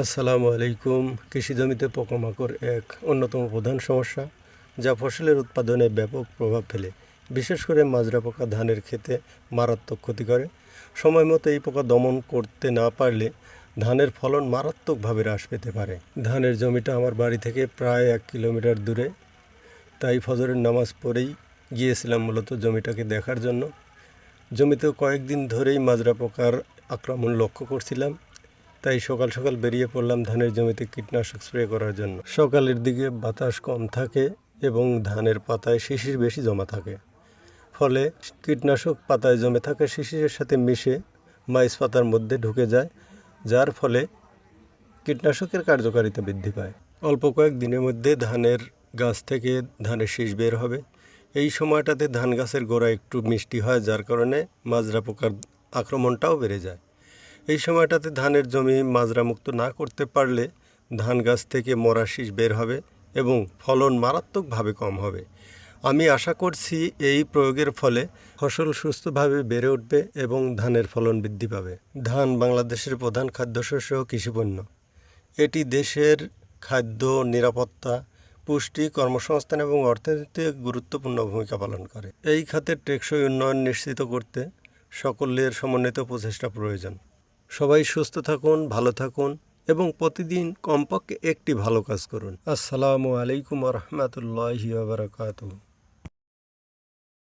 আসসালামু আলাইকুম। কৃষি জমিতে পোকামাকড় এক অন্যতম প্রধান সমস্যা, যা ফসলের উৎপাদনে ব্যাপক প্রভাব ফেলে। বিশেষ করে মাজরা পোকা ধানের ক্ষেতে মারাত্মক ক্ষতি করে। সময় মতো এই পোকা দমন করতে না পারলে ধানের ফলন মারাত্মকভাবে হ্রাস পেতে পারে। ধানের জমিটা আমার বাড়ি থেকে প্রায় 1 কিলোমিটার দূরে, তাই ফজরের নামাজ পড়েই গিয়েছিলাম মূলত জমিটাকে দেখার জন্য। জমিতে কয়েকদিন ধরেই মাজরা পোকার আক্রমণ লক্ষ্য করছিলাম, তাই সকাল সকাল বেরিয়ে পড়লাম ধানের জমিতে কীটনাশক স্প্রে করার জন্য। সকালের দিকে বাতাস কম থাকে এবং ধানের পাতায় শিশির বেশি জমা থাকে, ফলে কীটনাশক পাতায় জমে থাকা শিশিরের সাথে মিশে মাইজ পাতার মধ্যে ঢুকে যায়, যার ফলে কীটনাশকের কার্যকারিতা বৃদ্ধি পায়। অল্প কয়েক দিনের মধ্যে ধানের গাছ থেকে ধানের শীষ বের হবে। এই সময়টাতে ধান গাছের গোড়া একটু মিষ্টি হয়, যার কারণে মাজরা পোকার আক্রমণটাও বেড়ে যায়। এই সময়টাতে ধানের জমি মাজরা মুক্ত না করতে পারলে ধান গাছ থেকে মরা শীষ বের হবে এবং ফলন মারাত্মকভাবে কম হবে। আমি আশা করছি এই প্রয়োগের ফলে ফসল সুস্থভাবে বেড়ে উঠবে এবং ধানের ফলন বৃদ্ধি পাবে। ধান বাংলাদেশের প্রধান খাদ্যশস্য ও কৃষিপণ্য। এটি দেশের খাদ্য নিরাপত্তা, পুষ্টি, কর্মসংস্থান এবং অর্থনীতিতে গুরুত্বপূর্ণ ভূমিকা পালন করে। এই খাতের টেকসই উন্নয়ন নিশ্চিত করতে সকলের সমন্বিত প্রচেষ্টা প্রয়োজন। সবাই সুস্থ থাকুন, ভালো থাকুন এবং প্রতিদিন কমপক্ষে একটি ভালো কাজ করুন। আসসালামু আলাইকুম ওয়া রাহমাতুল্লাহি ওয়া বারাকাতুহু।